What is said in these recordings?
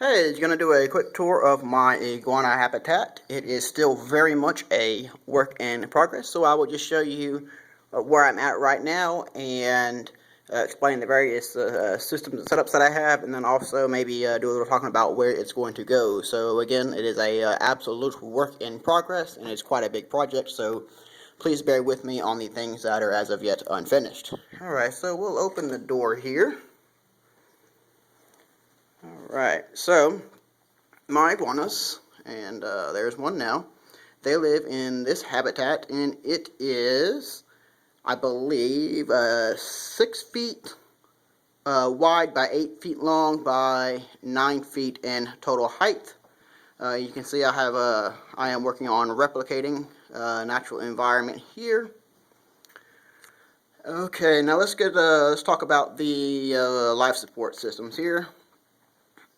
Hey, going to do a quick tour of my iguana habitat. It is still very much a work in progress, so I will just show you where I'm at right now and explain the various systems and setups that I have, and then also maybe do a little talking about where it's going to go. So again, it is a absolute work in progress, and it's quite a big project, so please bear with me on the things that are as of yet unfinished. Alright, so we'll open the door here. Alright, so my iguanas, and there's one now, they live in this habitat, and it is, I believe, 6 feet wide by 8 feet long by 9 feet in total height. You can see I am working on replicating natural environment here. Okay, now let's talk about the life support systems here.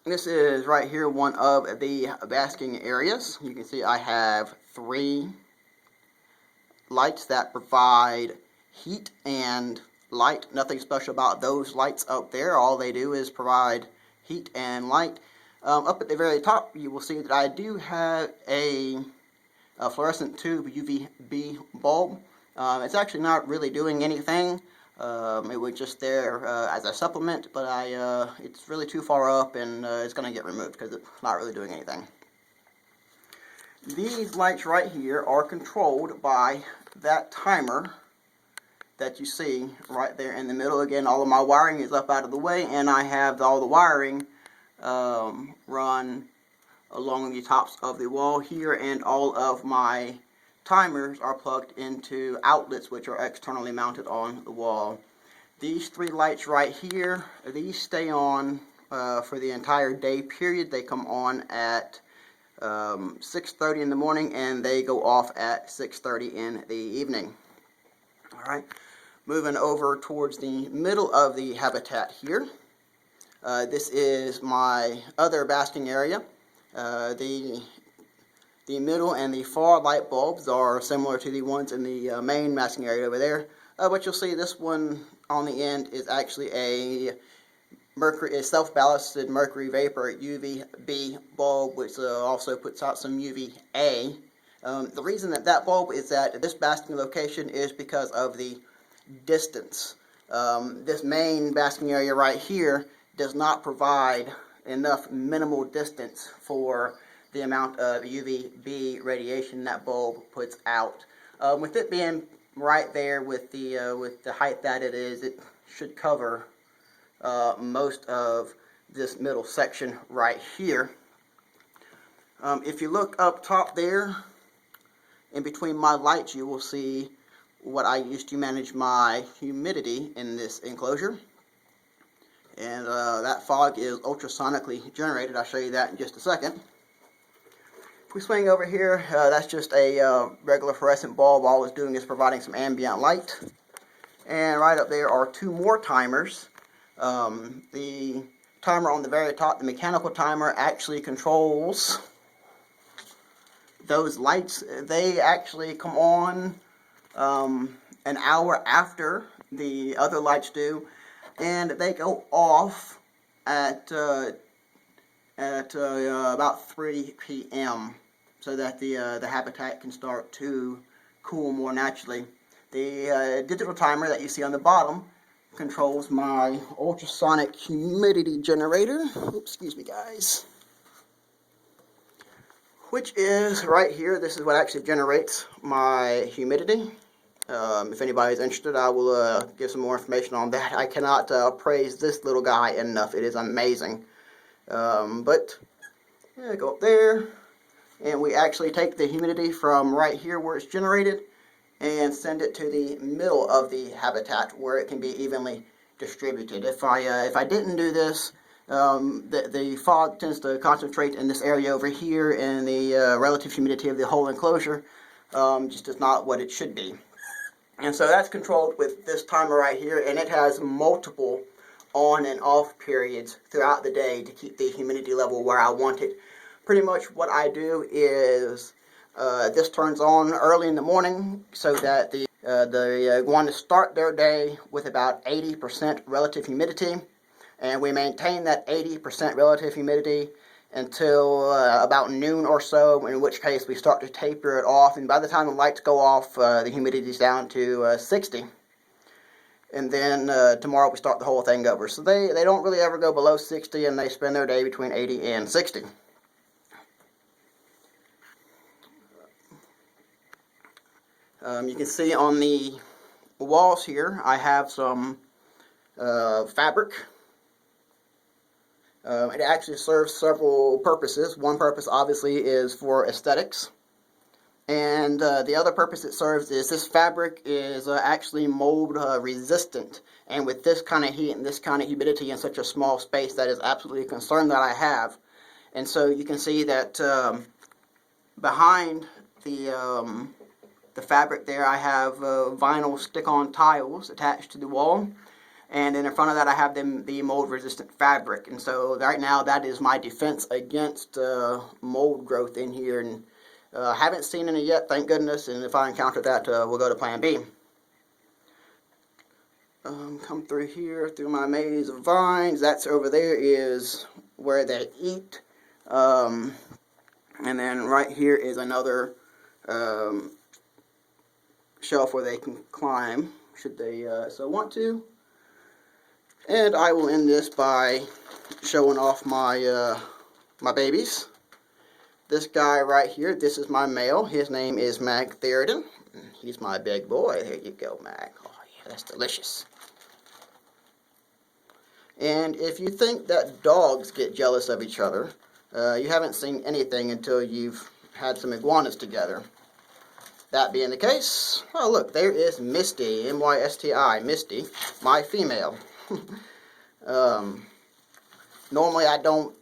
This is right here one of the basking areas. You can see I have 3 lights that provide heat and light. Nothing special about those lights up there. All they do is provide heat and light. Up at the very top, you will see that I do have a fluorescent tube UVB bulb. It's actually not really doing anything. It was just there as a supplement, but it's really too far up, and it's going to get removed because it's not really doing anything. These lights right here are controlled by that timer that you see right there in the middle. Again, all of my wiring is up out of the way, and I have all the wiring run along the tops of the wall here, and all of my timers are plugged into outlets which are externally mounted on the wall. These 3 lights right here, these stay on for the entire day period. They come on at 6:30 in the morning, and they go off at 6:30 in the evening. Alright, moving over towards the middle of the habitat here. This is my other basking area. The middle and the far light bulbs are similar to the ones in the main basking area over there. But you'll see this one on the end is actually a self-ballasted mercury vapor UVB bulb, which also puts out some UVA. The reason that bulb is at this basking location is because of the distance. This main basking area right here does not provide enough minimal distance for the amount of UVB radiation that bulb puts out. With it being right there with the height that it is, it should cover most of this middle section right here. If you look up top there, in between my lights, you will see what I use to manage my humidity in this enclosure. And that fog is ultrasonically generated. I'll show you that in just a second. If we swing over here, that's just a regular fluorescent bulb. All it's doing is providing some ambient light. And right up there are 2 more timers. The timer on the very top, the mechanical timer, actually controls those lights. They actually come on an hour after the other lights do, and they go off at about 3 p.m. so that the habitat can start to cool more naturally. The digital timer that you see on the bottom controls my ultrasonic humidity generator. Oops, excuse me, guys. Which is right here. This is what actually generates my humidity. If anybody's interested, I will give some more information on that. I cannot praise this little guy enough. It is amazing. But yeah, go up there, and we actually take the humidity from right here where it's generated and send it to the middle of the habitat where it can be evenly distributed. If I didn't do this, the fog tends to concentrate in this area over here, and the relative humidity of the whole enclosure just is not what it should be. And so that's controlled with this timer right here, and it has multiple on and off periods throughout the day to keep the humidity level where I want it. Pretty much what I do is this turns on early in the morning so that the iguanas start their day with about 80% relative humidity, and we maintain that 80% relative humidity until about noon or so, in which case we start to taper it off. And by the time the lights go off, the humidity is down to 60. And then tomorrow we start the whole thing over. So they don't really ever go below 60, and they spend their day between 80 and 60. You can see on the walls here, I have some fabric. It actually serves several purposes. One purpose obviously is for aesthetics. And the other purpose it serves is this fabric is actually mold resistant. And with this kind of heat and this kind of humidity in such a small space, that is absolutely a concern that I have. And so you can see that behind the fabric there, I have vinyl stick-on tiles attached to the wall. And then in front of that, I have the mold-resistant fabric. And so right now, that is my defense against mold growth in here. And haven't seen any yet, thank goodness. And if I encounter that, we'll go to Plan B. Come through here, through my maze of vines. That's over there is where they eat. And then right here is another shelf where they can climb, should they so want to. And I will end this by showing off my my babies. This guy right here, this is my male. His name is Mag Theridon. He's my big boy. There you go, Mag. Oh yeah, that's delicious. And if you think that dogs get jealous of each other, you haven't seen anything until you've had some iguanas together. That being the case, oh look, there is Misty, M-Y-S-T-I, Misty, my female. Normally I don't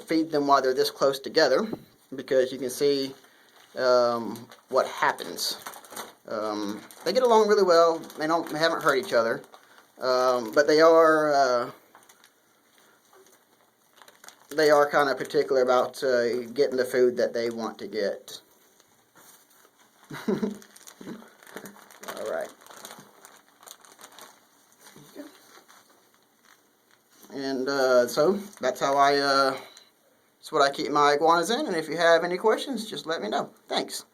feed them while they're this close together, because you can see what happens. They get along really well. They haven't hurt each other, but they are kind of particular about getting the food that they want to get. All right. And so that's how that's what I keep my iguanas in. And if you have any questions, just let me know. Thanks.